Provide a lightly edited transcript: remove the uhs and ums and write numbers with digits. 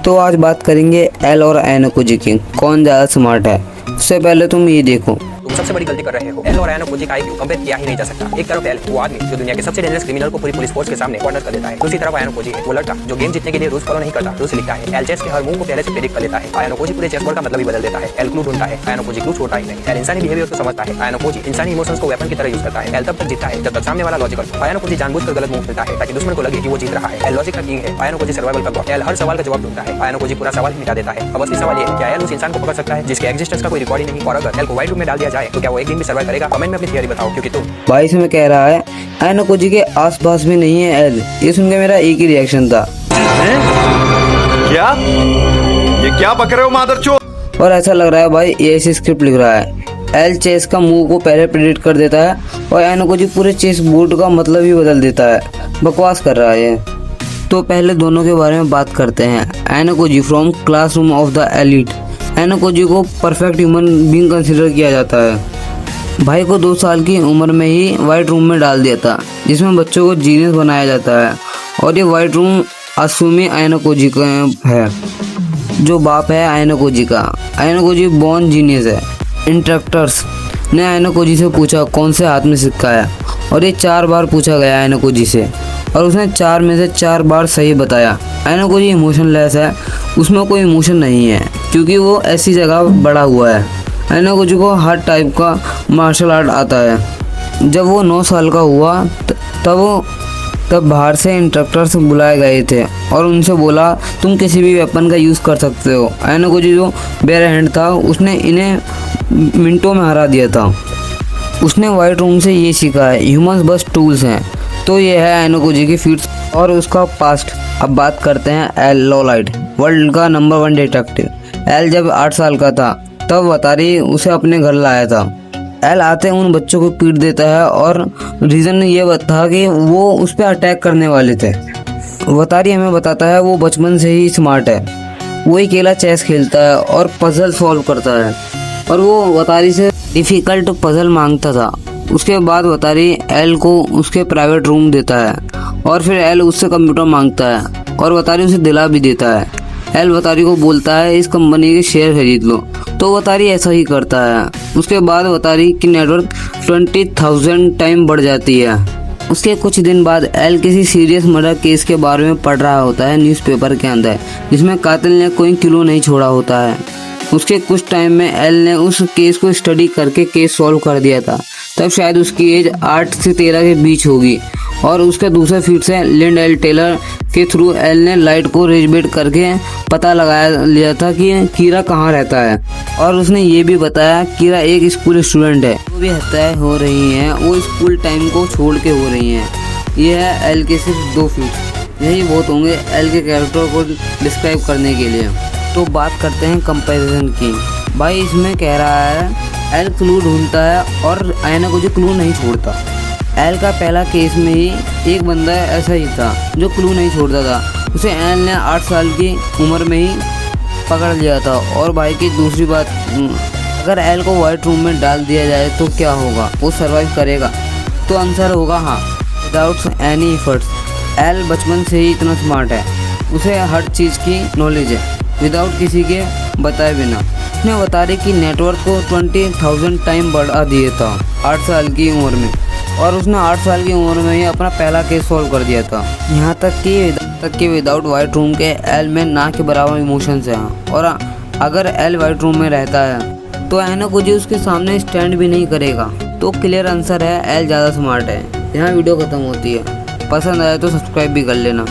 तो आज बात करेंगे एल और आयनोकोजी की, कौन ज़्यादा स्मार्ट है। उससे पहले तुम ये देखो, तुम सबसे बड़ी गलती कर रहे हो। एल और आयनोकोजी का आईक्यू कंपेयर किया ही नहीं जा सकता। एक तरफ एल वो आदमी जो दुनिया के सबसे डेंजरस क्रिमिनल को पूरी पुलिस फोर्स के सामने कॉर्नर कर देता है, दूसरी तरफ आयनोकोजी है वो लड़का जो गेम जीतने के लिए रूल्स फॉलो नहीं करता, रूल्स लिखता है। एल चेस के हर मूव को पहले से प्रेडिक्ट कर लेता है, आयनोकोजी पूरे चेस बोर्ड का मतलब ही बदल देता है। एल क्लू ढूंढता है, आयनोकोजी क्लू छोड़ता ही नहीं। एल इंसानी बिहेवियर को समझता है, आयनोकोजी इंसानी इमोशंस को वेपन की तरह यूज करता है। एल तब तक जीतता है जब तक सामने वाला लॉजिकल। आयनोकोजी जानबूझकर गलत मूव खेलता है ताकि दुश्मन को लगे कि वो जीत रहा है। एल लॉजिक का किंग है, आयनोकोजी सर्वाइवल का गॉड। एल हर सवाल का जवाब ढूंढता है, आयनोकोजी पूरा सवाल ही मिटा देता है। अब असली सवाल ये है, क्या एल उस इंसान को पकड़ सकता है जिसके एग्जिस्टेंस का कोई रिकॉर्ड ही नहीं? और अगर एल को व्हाइट रूम में डाल दिया जाए तो क्या वो एक दिन भी सर्वाइव करेगा? कमेंट में अपनी थियरी बताओ, क्योंकि तुम भाई से मैं कह रहा है आयनोकोजी के आसपास भी नहीं है एल। ये सुन के मेरा एक ही रिएक्शन था, क्या ये क्या बक रहे हो मादरचोद। और ऐसा लग रहा है भाई ये ऐसी स्क्रिप्ट लिख रहा है। एल चेस का मूव को पहले प्रेडिक्ट कर देता है और आयनोकोजी पूरे चेस बोर्ड का मतलब ही बदल देता है। बकवास कर रहा है। तो पहले दोनों के बारे में बात करते हैं। Ayanokoji from Classroom of the Elite. Ayanokoji को परफेक्ट ह्यूमन बीइंग कंसिडर किया जाता है। भाई को 2 साल की उम्र में ही वाइट रूम में डाल दिया था, जिसमें बच्चों को जीनियस बनाया जाता है। और ये वाइट रूम असूमी आयनोकोजी का है, जो बाप है आयनोकोजी का। आयनोकोजी बॉर्न जीनियस है। इंस्ट्रक्टर्स ने आयनोकोजी से पूछा कौन से हाथ में सिक्का है, और ये 4 बार पूछा गया आयनोकोजी से, और उसने 4 में से 4 बार सही बताया। आयनोकोजी इमोशनलेस है, उसमें कोई इमोशन नहीं है क्योंकि वो ऐसी जगह बड़ा हुआ है। आयनोकोजी को हर टाइप का मार्शल आर्ट आता है। जब वो 9 साल का हुआ तब बाहर से इंस्ट्रक्टर्स बुलाए गए थे और उनसे बोला तुम किसी भी वेपन का यूज़ कर सकते हो। आयनोकोजी जो बेयर हैंड था उसने इन्हें मिनटों में हरा दिया था। उसने वाइट रूम से ये सीखा है, ह्यूमंस बस टूल्स हैं। तो ये है आयनोकोजी की फीट्स और उसका पास्ट। अब बात करते हैं एल लॉलाइट, वर्ल्ड का नंबर 1 डिटेक्टिव। एल जब 8 साल का था तब वतारी उसे अपने घर लाया था। एल आते उन बच्चों को पीट देता है और रीज़न ये था कि वो उस पर अटैक करने वाले थे। वतारी हमें बताता है वो बचपन से ही स्मार्ट है। वो अकेला चेस खेलता है और पजल सॉल्व करता है, और वो वतारी से डिफ़िकल्ट पजल मांगता था। उसके बाद वतारी एल को उसके प्राइवेट रूम देता है और फिर एल उससे कंप्यूटर मांगता है और वतारी उसे दिला भी देता है। एल वतारी को बोलता है इस कंपनी के शेयर खरीद लो, तो वतारी ऐसा ही करता है। उसके बाद वतारी की नेटवर्थ 20,000 टाइम बढ़ जाती है। उसके कुछ दिन बाद एल किसी सीरियस मर्डर केस के बारे में पढ़ रहा होता है न्यूज़पेपर के अंदर, जिसमें कातिल ने कोई क्लू नहीं छोड़ा होता है। उसके कुछ टाइम में एल ने उस केस को स्टडी करके केस सॉल्व कर दिया था। तब शायद उसकी एज 8 से 13 के बीच होगी, और उसके दूसरे फीट से लिंड एल टेलर के थ्रू एल ने लाइट को रेजबेट करके पता लगा लिया था कि कीरा कहाँ रहता है। और उसने ये भी बताया कीरा एक स्कूल स्टूडेंट है। जो भी हत्याएं हो रही हैं वो स्कूल टाइम को छोड़ के हो रही हैं। ये है एल के सिर्फ 2 फीट, यही बहुत होंगे एल के कैरेक्टर को डिस्क्राइब करने के लिए। तो बात करते हैं कंपैरिजन की। भाई इसमें कह रहा है एल क्लू ढूंढता है और आयनोकोजी क्लू नहीं छोड़ता। एल का पहला केस में ही एक बंदा ऐसा ही था जो क्लू नहीं छोड़ता था। उसे एल ने 8 साल की उम्र में ही पकड़ लिया था। और भाई की दूसरी बात, अगर एल को वाइट रूम में डाल दिया जाए तो क्या होगा, वो सर्वाइव करेगा? तो आंसर होगा हाँ, विदाउट एनी एफर्ट्स। एल बचपन से ही इतना स्मार्ट है, उसे हर चीज़ की नॉलेज है विदाउट किसी के बताए बिना। उसने वतारी की नेटवर्क को 20,000 टाइम बढ़ा दिया था 8 साल की उम्र में, और उसने 8 साल की उम्र में ही अपना पहला केस सॉल्व कर दिया था। यहाँ तक कि विदाउट वाइट रूम के एल में ना के बराबर इमोशंस हैं। और अगर एल वाइट रूम में रहता है तो आयनोकोजी उसके सामने स्टैंड भी नहीं करेगा। तो क्लियर आंसर है एल ज़्यादा स्मार्ट है। यहाँ वीडियो ख़त्म होती है। पसंद आए तो सब्सक्राइब भी कर लेना।